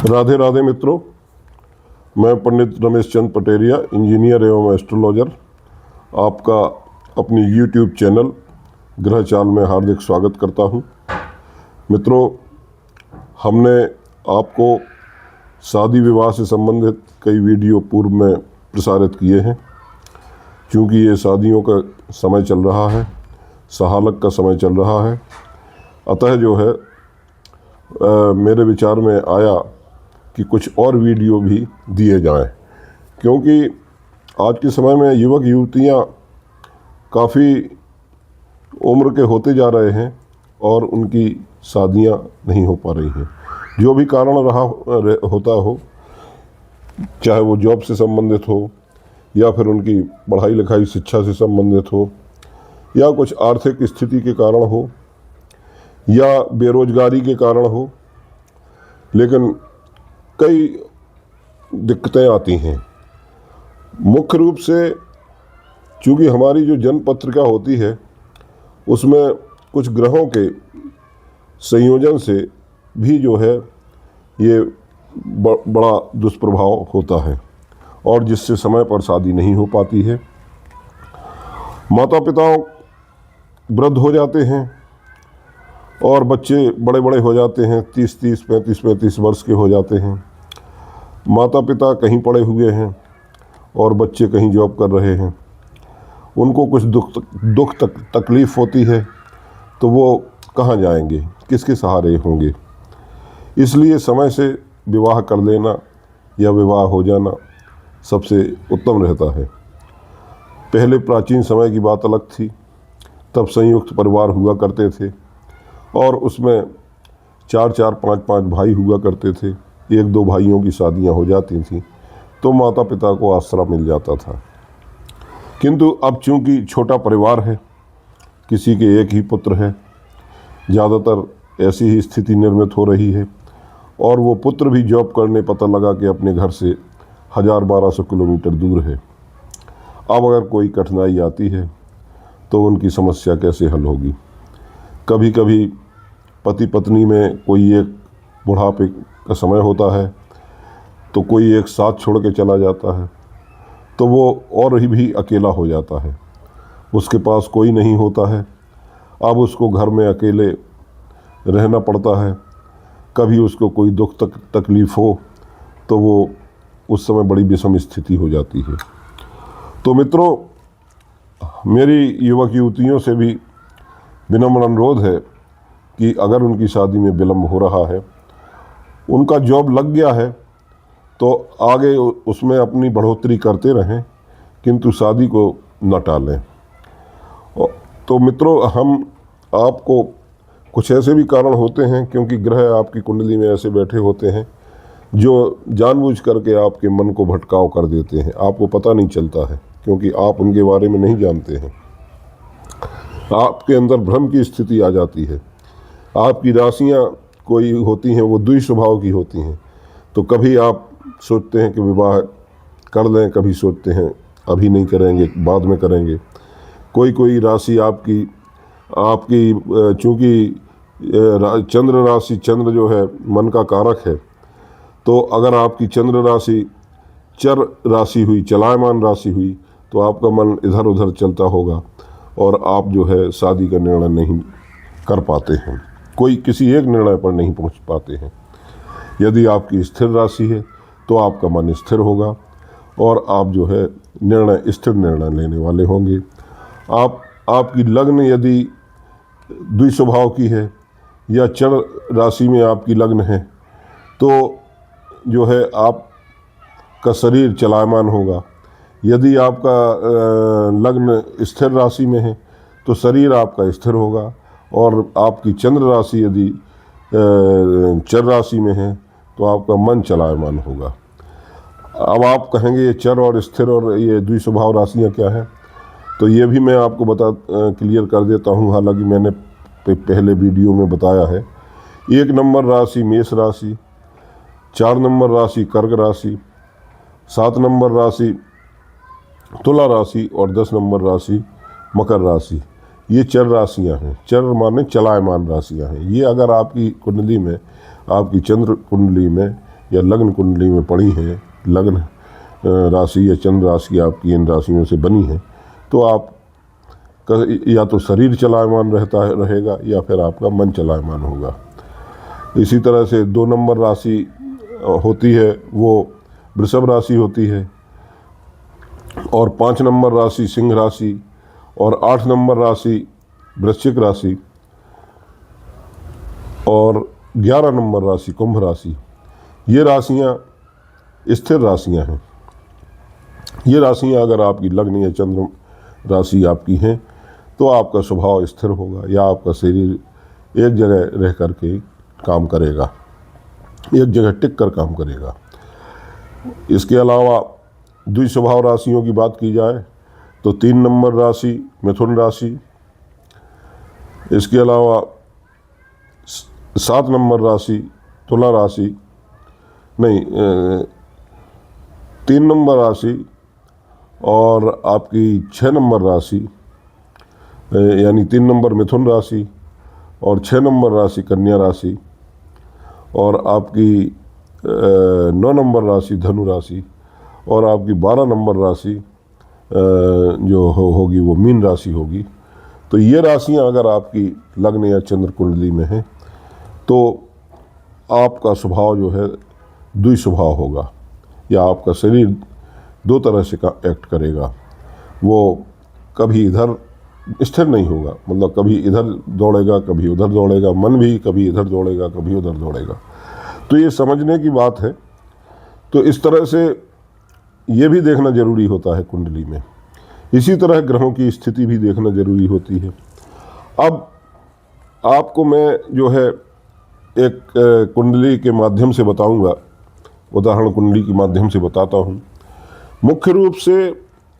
राधे राधे मित्रों, मैं पंडित रमेश चंद पटेरिया, इंजीनियर एवं एस्ट्रोलॉजर, आपका अपनी YouTube चैनल ग्रह चाल में हार्दिक स्वागत करता हूं। मित्रों, हमने आपको शादी विवाह से संबंधित कई वीडियो पूर्व में प्रसारित किए हैं। क्योंकि ये शादियों का समय चल रहा है, सहालक का समय चल रहा है, अतः जो है मेरे विचार में आया कि कुछ और वीडियो भी दिए जाएं। क्योंकि आज के समय में युवक युवतियां काफ़ी उम्र के होते जा रहे हैं और उनकी शादियां नहीं हो पा रही हैं। जो भी कारण रहा होता हो, चाहे वो जॉब से संबंधित हो या फिर उनकी पढ़ाई लिखाई शिक्षा से संबंधित हो या कुछ आर्थिक स्थिति के कारण हो या बेरोजगारी के कारण हो, लेकिन कई दिक्कतें आती हैं। मुख्य रूप से चूँकि हमारी जो जन्म पत्रिका होती है उसमें कुछ ग्रहों के संयोजन से भी जो है ये बड़ा दुष्प्रभाव होता है और जिससे समय पर शादी नहीं हो पाती है। माता पिता वृद्ध हो जाते हैं और बच्चे बड़े बड़े हो जाते हैं, 30-30, 35-35 वर्ष के हो जाते हैं। माता पिता कहीं पड़े हुए हैं और बच्चे कहीं जॉब कर रहे हैं। उनको कुछ दुख तकलीफ़ होती है तो वो कहाँ जाएंगे, किसके सहारे होंगे। इसलिए समय से विवाह कर लेना या विवाह हो जाना सबसे उत्तम रहता है। पहले प्राचीन समय की बात अलग थी, तब संयुक्त परिवार हुआ करते थे और उसमें 4-4, 5-5 भाई हुआ करते थे। 1-2 भाइयों की शादियां हो जाती थीं तो माता पिता को आसरा मिल जाता था। किंतु अब चूंकि छोटा परिवार है, किसी के एक ही पुत्र है, ज़्यादातर ऐसी ही स्थिति निर्मित हो रही है और वो पुत्र भी जॉब करने पता लगा कि अपने घर से 1000-1200 किलोमीटर दूर है। अब अगर कोई कठिनाई आती है तो उनकी समस्या कैसे हल होगी। कभी कभी पति पत्नी में कोई एक बुढ़ापे का समय होता है तो कोई एक साथ छोड़ के चला जाता है तो वो और ही भी अकेला हो जाता है, उसके पास कोई नहीं होता है। अब उसको घर में अकेले रहना पड़ता है। कभी उसको कोई दुख तकलीफ़ हो तो वो उस समय बड़ी विषम स्थिति हो जाती है। तो मित्रों, मेरी युवक युवतियों से भी विनम्र अनुरोध है कि अगर उनकी शादी में विलम्ब हो रहा है, उनका जॉब लग गया है तो आगे उसमें अपनी बढ़ोतरी करते रहें, किंतु शादी को न टालें। तो मित्रों, हम आपको कुछ ऐसे भी कारण होते हैं, क्योंकि ग्रह आपकी कुंडली में ऐसे बैठे होते हैं जो जानबूझ करके आपके मन को भटकाव कर देते हैं। आपको पता नहीं चलता है क्योंकि आप उनके बारे में नहीं जानते हैं। आपके अंदर भ्रम की स्थिति आ जाती है। आपकी राशियां कोई होती हैं वो द्वि स्वभाव की होती हैं, तो कभी आप सोचते हैं कि विवाह कर लें, कभी सोचते हैं अभी नहीं करेंगे, बाद में करेंगे। कोई राशि आपकी चूँकि चंद्र राशि, चंद्र जो है मन का कारक है, तो अगर आपकी चंद्र राशि चर राशि हुई, चलायमान राशि हुई, तो आपका मन इधर उधर चलता होगा और आप जो है शादी का निर्णय नहीं कर पाते हैं, कोई किसी एक निर्णय पर नहीं पहुंच पाते हैं। यदि आपकी स्थिर राशि है तो आपका मन स्थिर होगा और आप जो है स्थिर निर्णय लेने वाले होंगे। आपकी लग्न यदि द्विस्वभाव की है या चर राशि में आपकी लग्न है तो जो है आपका शरीर चलायमान होगा। यदि आपका लग्न स्थिर राशि में है तो शरीर आपका स्थिर होगा और आपकी चंद्र राशि यदि चर राशि में है तो आपका मन चलायमान होगा। अब आप कहेंगे ये चर और स्थिर और ये द्विस्वभाव राशियाँ क्या हैं, तो ये भी मैं आपको क्लियर कर देता हूँ। हालांकि मैंने पहले वीडियो में बताया है। 1 नंबर राशि मेष राशि, 4 नंबर राशि कर्क राशि, 7 नंबर राशि तुला राशि और 10 नंबर राशि मकर राशि। ये चर राशियाँ हैं। चर माने चलायमान राशियाँ हैं। ये अगर आपकी कुंडली में, आपकी चंद्र कुंडली में या लग्न कुंडली में पड़ी हैं, लग्न राशि या चंद्र राशि आपकी इन राशियों से बनी है, तो आप या तो शरीर चलायमान रहेगा या फिर आपका मन चलायमान होगा। इसी तरह से 2 नंबर राशि होती है वो वृषभ राशि होती है, और 5 नंबर राशि सिंह राशि, और 8 नंबर राशि वृश्चिक राशि, और 11 नंबर राशि कुंभ राशि। ये राशियां स्थिर राशियां हैं। ये राशियां अगर आपकी लग्न या चंद्र राशि आपकी हैं तो आपका स्वभाव स्थिर होगा, या आपका शरीर एक जगह रह कर के काम करेगा, एक जगह टिक कर काम करेगा। इसके अलावा द्विस्वभाव राशियों की बात की जाए तो 3 नंबर राशि मिथुन राशि, इसके अलावा 7 नंबर राशि तुला राशि, नहीं 3 नंबर राशि, और आपकी 6 नंबर राशि, यानी 3 नंबर मिथुन राशि और 6 नंबर राशि कन्या राशि, और आपकी 9 नंबर राशि धनु राशि, और आपकी 12 नंबर राशि जो होगी वो मीन राशि होगी। तो ये राशियां अगर आपकी लग्न या चंद्र कुंडली में हैं तो आपका स्वभाव जो है द्विस्वभाव होगा, या आपका शरीर 2 तरह से एक्ट करेगा। वो कभी इधर स्थिर नहीं होगा, मतलब कभी इधर दौड़ेगा कभी उधर दौड़ेगा, मन भी कभी इधर दौड़ेगा कभी उधर दौड़ेगा। तो ये समझने की बात है। तो इस तरह से ये भी देखना जरूरी होता है कुंडली में। इसी तरह ग्रहों की स्थिति भी देखना जरूरी होती है। अब आपको मैं जो है एक कुंडली के माध्यम से बताऊंगा, उदाहरण कुंडली के माध्यम से बताता हूँ। मुख्य रूप से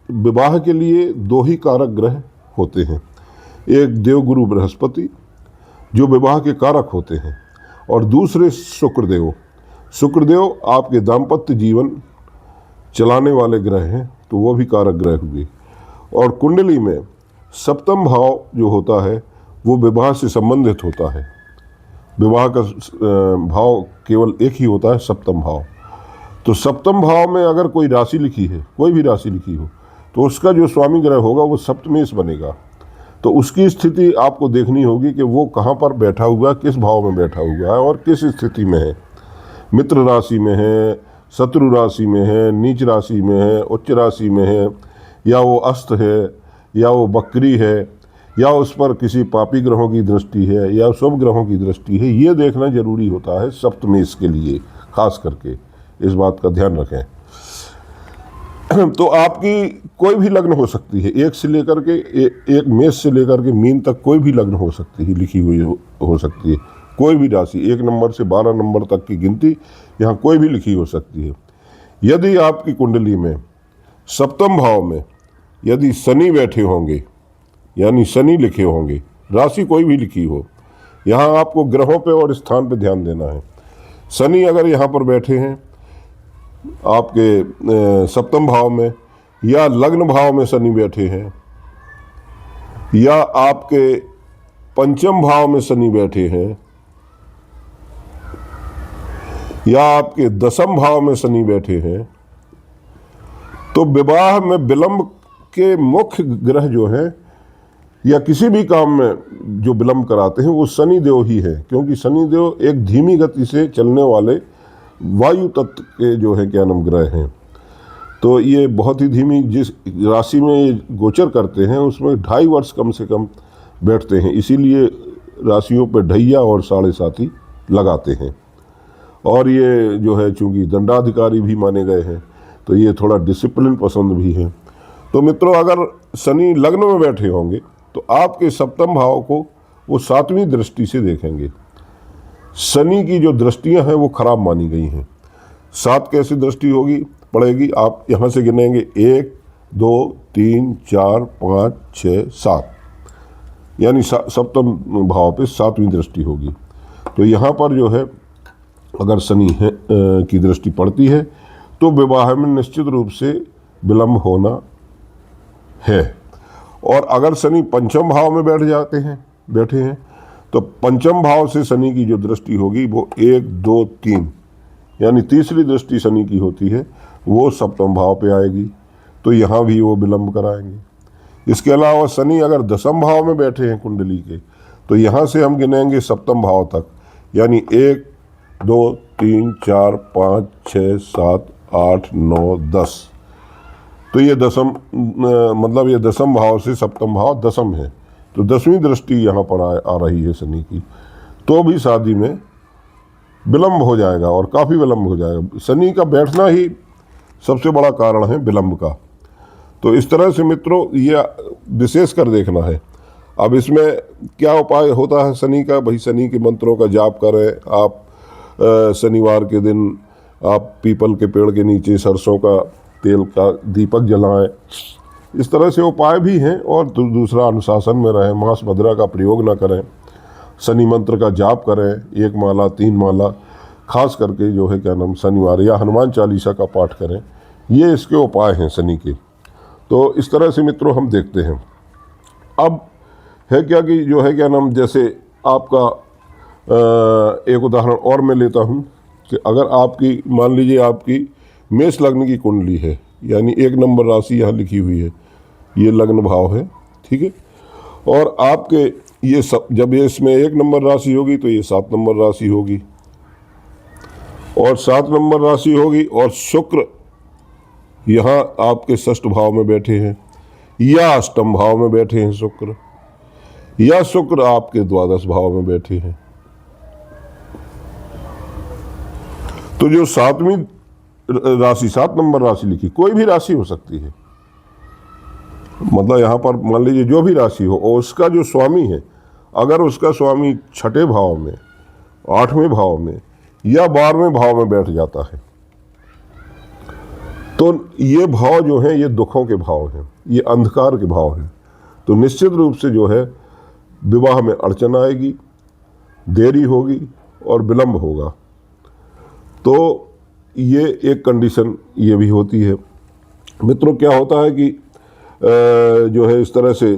विवाह के लिए 2 ही कारक ग्रह होते हैं, एक देवगुरु बृहस्पति जो विवाह के कारक होते हैं, और दूसरे शुक्रदेव। शुक्रदेव आपके दाम्पत्य जीवन चलाने वाले ग्रह हैं, तो वो भी कारक ग्रह हुए। और कुंडली में सप्तम भाव जो होता है वो विवाह से संबंधित होता है। विवाह का भाव केवल एक ही होता है, सप्तम भाव। तो सप्तम भाव में अगर कोई राशि लिखी है, कोई भी राशि लिखी हो, तो उसका जो स्वामी ग्रह होगा वो सप्तमेश बनेगा। तो उसकी स्थिति आपको देखनी होगी कि वो कहाँ पर बैठा हुआ, किस भाव में बैठा हुआ है और किस स्थिति में है। मित्र राशि में है, शत्रु राशि में है, नीच राशि में है, उच्च राशि में है, या वो अस्त है, या वो बकरी है, या उस पर किसी पापी ग्रहों की दृष्टि है या शुभ ग्रहों की दृष्टि है। ये देखना जरूरी होता है सप्तमेश के लिए, खास करके इस बात का ध्यान रखें। तो आपकी कोई भी लग्न हो सकती है, एक से लेकर के एक मेष से लेकर के मीन तक कोई भी लग्न हो सकती है, लिखी हुई हो सकती है। कोई भी राशि 1 नंबर से 12 नंबर तक की गिनती यहाँ कोई भी लिखी हो सकती है। यदि आपकी कुंडली में सप्तम भाव में यदि शनि बैठे होंगे, यानी शनि लिखे होंगे, राशि कोई भी लिखी हो, यहाँ आपको ग्रहों पे और स्थान पे ध्यान देना है। शनि अगर यहाँ पर बैठे हैं आपके सप्तम भाव में, या लग्न भाव में शनि बैठे हैं, या आपके पंचम भाव में शनि बैठे हैं, या आपके दसम भाव में शनि बैठे हैं, तो विवाह में विलंब के मुख्य ग्रह जो हैं या किसी भी काम में जो विलंब कराते हैं वो शनि देव ही है। क्योंकि शनि देव एक धीमी गति से चलने वाले वायु तत्व के जो है क्या नाम ग्रह हैं। तो ये बहुत ही धीमी, जिस राशि में ये गोचर करते हैं उसमें 2.5 वर्ष कम से कम बैठते हैं, इसीलिए राशियों पर ढैया और 7.5 लगाते हैं। और ये जो है चूँकि दंडाधिकारी भी माने गए हैं तो ये थोड़ा डिसिप्लिन पसंद भी है। तो मित्रों, अगर शनि लग्न में बैठे होंगे तो आपके सप्तम भाव को वो 7वीं दृष्टि से देखेंगे। शनि की जो दृष्टियां हैं वो खराब मानी गई हैं। 7 कैसी दृष्टि होगी पड़ेगी, आप यहाँ से गिनेंगे 1 2 3 4 5 6 7, यानी सप्तम भाव पे 7वीं दृष्टि होगी। तो यहाँ पर जो है अगर शनि है की दृष्टि पड़ती है तो विवाह में निश्चित रूप से विलंब होना है। और अगर शनि पंचम भाव में बैठे हैं तो पंचम भाव से शनि की जो दृष्टि होगी वो 1 2 3, यानी तीसरी दृष्टि शनि की होती है, वो सप्तम भाव पे आएगी, तो यहाँ भी वो विलंब कराएंगे। इसके अलावा शनि अगर दसम भाव में बैठे हैं कुंडली के, तो यहाँ से हम गिनेंगे सप्तम भाव तक, यानी 1 2 3 4 5 6 7 8 9 10। तो ये दसम मतलब ये दसम भाव से सप्तम भाव दसम है, तो 10वीं दृष्टि यहाँ पर आ रही है शनि की, तो भी शादी में विलंब हो जाएगा और काफ़ी विलंब हो जाएगा। शनि का बैठना ही सबसे बड़ा कारण है विलंब का। तो इस तरह से मित्रों ये विशेष कर देखना है। अब इसमें क्या उपाय होता है शनि का? भाई शनि के मंत्रों का जाप करें आप। शनिवार के दिन आप पीपल के पेड़ के नीचे सरसों का तेल का दीपक जलाएं। इस तरह से उपाय भी हैं। और दूसरा, अनुशासन में रहें, मांस मदिरा का प्रयोग ना करें, शनि मंत्र का जाप करें 1 माला 3 माला, खास करके जो है क्या नाम शनिवार, या हनुमान चालीसा का पाठ करें। ये इसके उपाय हैं शनि के। तो इस तरह से मित्रों हम देखते हैं। अब है क्या कि जो है क्या नाम, जैसे आपका एक उदाहरण और मैं लेता हूँ कि अगर आपकी, मान लीजिए आपकी मेष लग्न की कुंडली है, यानी 1 नंबर राशि यहाँ लिखी हुई है, ये लग्न भाव है, ठीक है। और आपके ये सब, जब ये इसमें 1 नंबर राशि होगी तो ये 7 नंबर राशि होगी, और 7 नंबर राशि होगी, और शुक्र यहाँ आपके षष्ठ भाव में बैठे हैं, या अष्टम भाव में बैठे हैं शुक्र, या शुक्र आपके द्वादश भाव में बैठे हैं। तो जो 7वीं राशि, 7 नंबर राशि लिखी, कोई भी राशि हो सकती है, मतलब यहाँ पर मान लीजिए जो भी राशि हो, और उसका जो स्वामी है, अगर उसका स्वामी 6ठे भाव में, 8वें भाव में, या 12वें भाव में बैठ जाता है, तो ये भाव जो है ये दुखों के भाव हैं, ये अंधकार के भाव हैं। तो निश्चित रूप से जो है विवाह में अड़चन आएगी, देरी होगी और विलंब होगा। तो ये एक कंडीशन ये भी होती है। मित्रों क्या होता है कि जो है इस तरह से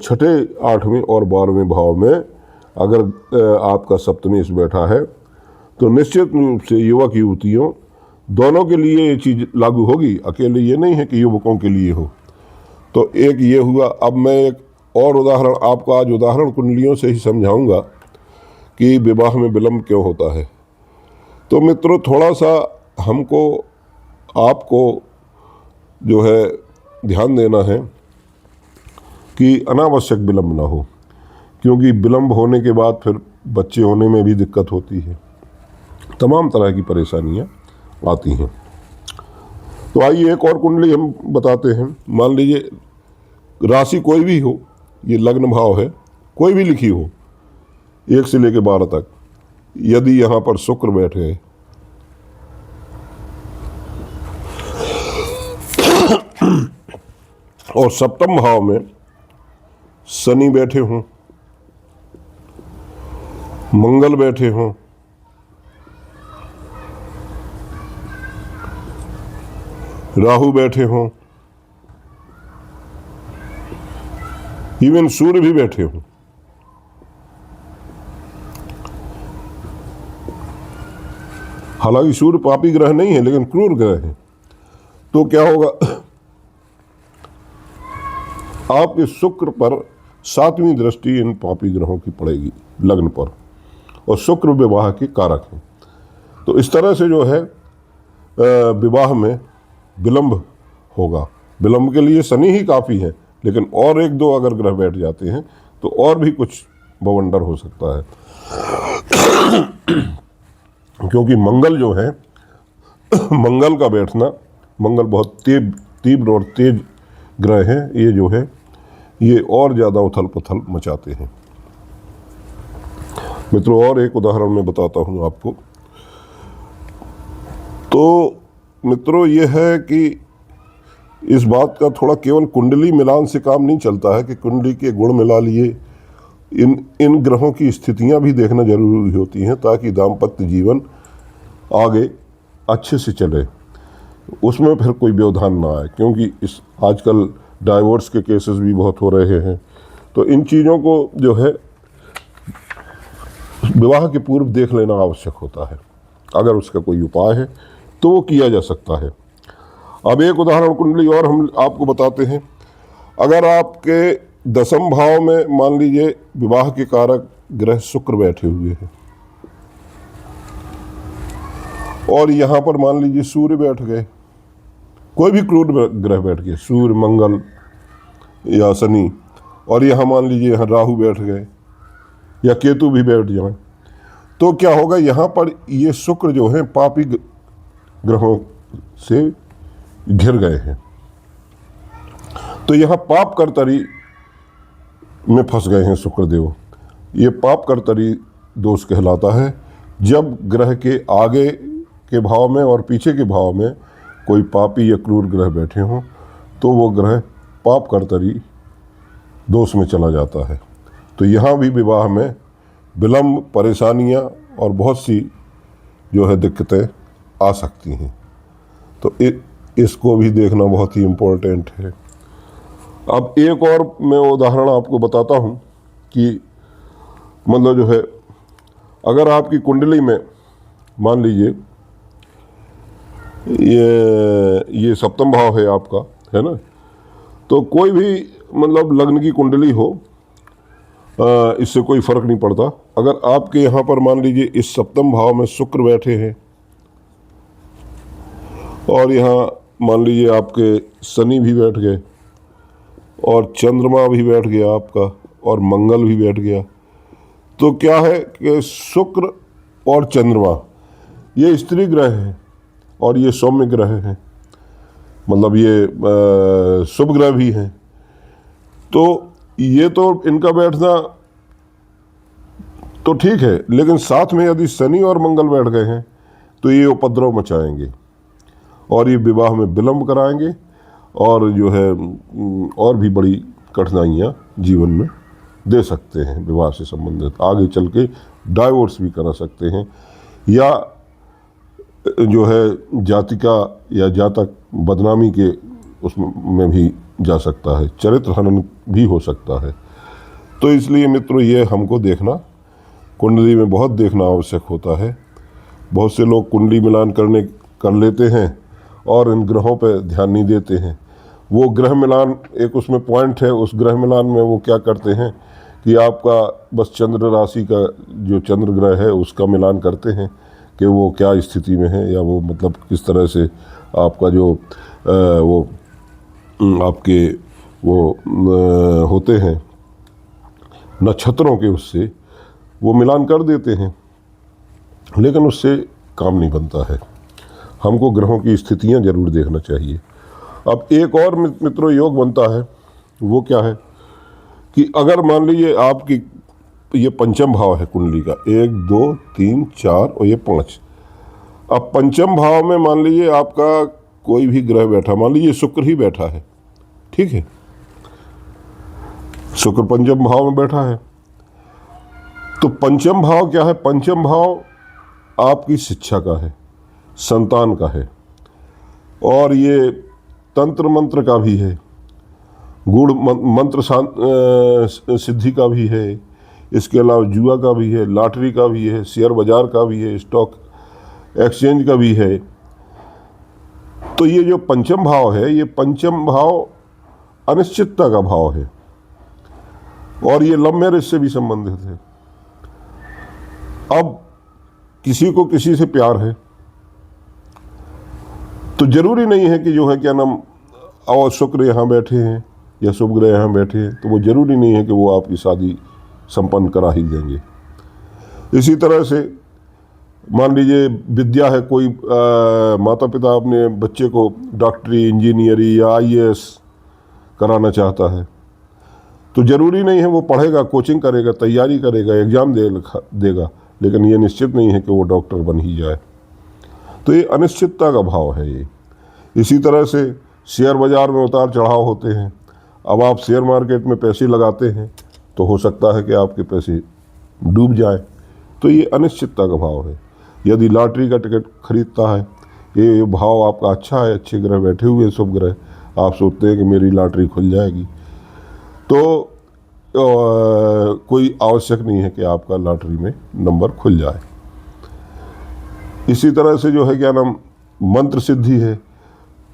6ठे 8वें और 12वें भाव में अगर आपका सप्तमेश बैठा है, तो निश्चित रूप से युवक युवतियों दोनों के लिए ये चीज़ लागू होगी, अकेले ये नहीं है कि युवकों के लिए हो। तो एक ये हुआ। अब मैं एक और उदाहरण आपको आज उदाहरण कुंडलियों से ही समझाऊंगा कि विवाह में विलंब क्यों होता है। तो मित्रों थोड़ा सा हमको आपको जो है ध्यान देना है कि अनावश्यक विलंब ना हो, क्योंकि विलंब होने के बाद फिर बच्चे होने में भी दिक्कत होती है, तमाम तरह की परेशानियां आती हैं। तो आइए एक और कुंडली हम बताते हैं। मान लीजिए राशि कोई भी हो, ये लग्न भाव है, कोई भी लिखी हो 1 से लेकर 12 तक, यदि यहाँ पर शुक्र बैठे और सप्तम भाव में शनि बैठे हों, मंगल बैठे हों, राहु बैठे हों, इवन सूर्य भी बैठे हों, हालांकि सूर्य पापी ग्रह नहीं है लेकिन क्रूर ग्रह है, तो क्या होगा, आपके शुक्र पर 7वीं दृष्टि इन पापी ग्रहों की पड़ेगी लग्न पर, और शुक्र विवाह के कारक हैं। तो इस तरह से जो है विवाह में विलंब होगा। विलंब के लिए शनि ही काफ़ी है, लेकिन और 1-2 अगर ग्रह बैठ जाते हैं तो और भी कुछ बवंडर हो सकता है। क्योंकि मंगल जो है, मंगल का बैठना, मंगल बहुत तीव्र और तेज ग्रह हैं, ये जो है ये और ज़्यादा उथल पुथल मचाते हैं। मित्रों और एक उदाहरण मैं बताता हूँ आपको। तो मित्रों ये है कि इस बात का थोड़ा केवल कुंडली मिलान से काम नहीं चलता है कि कुंडली के गुण मिला लिए, इन ग्रहों की स्थितियां भी देखना जरूरी होती हैं, ताकि दाम्पत्य जीवन आगे अच्छे से चले, उसमें फिर कोई व्यवधान ना आए। क्योंकि इस आजकल डाइवोर्स के केसेस भी बहुत हो रहे हैं, तो इन चीज़ों को जो है विवाह के पूर्व देख लेना आवश्यक होता है। अगर उसका कोई उपाय है तो वो किया जा सकता है। अब एक उदाहरण कुंडली और हम आपको बताते हैं। अगर आपके दसम भाव में मान लीजिए विवाह के कारक ग्रह शुक्र बैठे हुए हैं और यहाँ पर मान लीजिए सूर्य बैठ गए, कोई भी क्रूर ग्रह बैठ गए, सूर्य, मंगल या शनि, और यहाँ मान लीजिए यहाँ राहु बैठ गए या केतु भी बैठ जाए, तो क्या होगा, यहाँ पर ये शुक्र जो है पापी ग्रहों से घिर गए हैं, तो यहाँ पाप कर्तरी में फंस गए हैं शुक्रदेव। ये पाप कर्तरी दोष कहलाता है। जब ग्रह के आगे के भाव में और पीछे के भाव में कोई पापी या क्रूर ग्रह बैठे हों तो वो ग्रह पाप कर्तरी दोष में चला जाता है। तो यहाँ भी विवाह में विलम्ब, परेशानियाँ और बहुत सी जो है दिक्कतें आ सकती हैं। तो इसको भी देखना बहुत ही इम्पोर्टेंट है। अब एक और मैं उदाहरण आपको बताता हूँ कि मतलब जो है, अगर आपकी कुंडली में मान लीजिए ये सप्तम भाव है आपका, है ना, तो कोई भी मतलब लग्न की कुंडली हो, इससे कोई फर्क नहीं पड़ता। अगर आपके यहाँ पर मान लीजिए इस सप्तम भाव में शुक्र बैठे हैं और यहाँ मान लीजिए आपके शनि भी बैठ गए और चंद्रमा भी बैठ गया आपका और मंगल भी बैठ गया, तो क्या है कि शुक्र और चंद्रमा ये स्त्री ग्रह हैं और ये सौम्य ग्रह हैं, मतलब ये शुभ ग्रह भी हैं। तो ये तो इनका बैठना तो ठीक है, लेकिन साथ में यदि शनि और मंगल बैठ गए हैं तो ये उपद्रव मचाएंगे और ये विवाह में विलम्ब कराएंगे और जो है और भी बड़ी कठिनाइयाँ जीवन में दे सकते हैं। विवाह से संबंधित आगे चल के डाइवोर्स भी करा सकते हैं या जो है जातिका या जातक बदनामी के उसमें भी जा सकता है, चरित्र हनन भी हो सकता है। तो इसलिए मित्रों ये हमको देखना, कुंडली में बहुत देखना आवश्यक होता है। बहुत से लोग कुंडली मिलान कर लेते हैं और इन ग्रहों पर ध्यान नहीं देते हैं। वो ग्रह मिलान एक उसमें पॉइंट है, उस ग्रह मिलान में वो क्या करते हैं कि आपका बस चंद्र राशि का जो चंद्र ग्रह है उसका मिलान करते हैं कि वो क्या स्थिति में है, या वो मतलब किस तरह से आपका जो वो आपके वो होते हैं नक्षत्रों के, उससे वो मिलान कर देते हैं, लेकिन उससे काम नहीं बनता है। हमको ग्रहों की स्थितियां जरूर देखना चाहिए। अब एक और मित्रों योग बनता है, वो क्या है कि अगर मान लीजिए आपकी ये पंचम भाव है कुंडली का, 1 2 3 4 और ये 5। अब पंचम भाव में मान लीजिए आपका कोई भी ग्रह बैठा, मान लीजिए शुक्र ही बैठा है, ठीक है, शुक्र पंचम भाव में बैठा है। तो पंचम भाव क्या है, पंचम भाव आपकी शिक्षा का है, संतान का है, और ये तंत्र मंत्र का भी है, गूढ़ मंत्र सिद्धि का भी है, इसके अलावा जुआ का भी है, लॉटरी का भी है, शेयर बाजार का भी है, स्टॉक एक्सचेंज का भी है। तो ये जो पंचम भाव है, ये पंचम भाव अनिश्चितता का भाव है और ये लव मैरिज से भी संबंधित है। अब किसी को किसी से प्यार है तो जरूरी नहीं है कि जो है क्या नाम, और शुक्र यहाँ बैठे हैं या शुभ ग्रह यहाँ बैठे हैं तो वो जरूरी नहीं है कि वो आपकी शादी संपन्न करा ही देंगे। इसी तरह से मान लीजिए विद्या है, कोई माता पिता अपने बच्चे को डॉक्टरी, इंजीनियरिंग या IAS कराना चाहता है तो जरूरी नहीं है वो पढ़ेगा, कोचिंग करेगा, तैयारी करेगा, एग्ज़ाम देगा, लेकिन ये निश्चित नहीं है कि वो डॉक्टर बन ही जाए। तो ये अनिश्चितता का भाव है ये। इसी तरह से शेयर बाज़ार में उतार चढ़ाव होते हैं। अब आप शेयर मार्केट में पैसे लगाते हैं तो हो सकता है कि आपके पैसे डूब जाए, तो ये अनिश्चितता का भाव है। यदि लॉटरी का टिकट खरीदता है, ये भाव आपका अच्छा है, अच्छे ग्रह बैठे हुए शुभ ग्रह, आप सोचते हैं कि मेरी लॉटरी खुल जाएगी, तो कोई आवश्यक नहीं है कि आपका लॉटरी में नंबर खुल जाए। इसी तरह से जो है क्या नाम मंत्र सिद्धि है।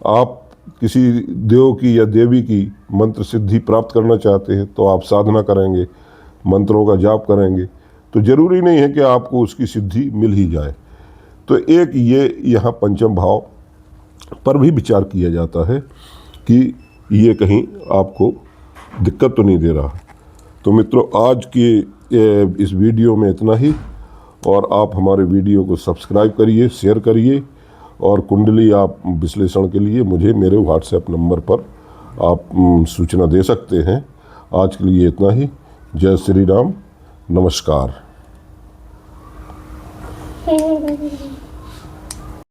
आप किसी देव की या देवी की मंत्र सिद्धि प्राप्त करना चाहते हैं तो आप साधना करेंगे, मंत्रों का जाप करेंगे, तो जरूरी नहीं है कि आपको उसकी सिद्धि मिल ही जाए। तो एक ये यहाँ पंचम भाव पर भी विचार किया जाता है कि ये कहीं आपको दिक्कत तो नहीं दे रहा। तो मित्रों, आज के इस वीडियो में इतना ही, और आप हमारे वीडियो को सब्सक्राइब करिए, शेयर करिए, और कुंडली आप विश्लेषण के लिए मुझे मेरे व्हाट्सएप नंबर पर आप सूचना दे सकते हैं। आज के लिए इतना ही। जय श्री राम, नमस्कार।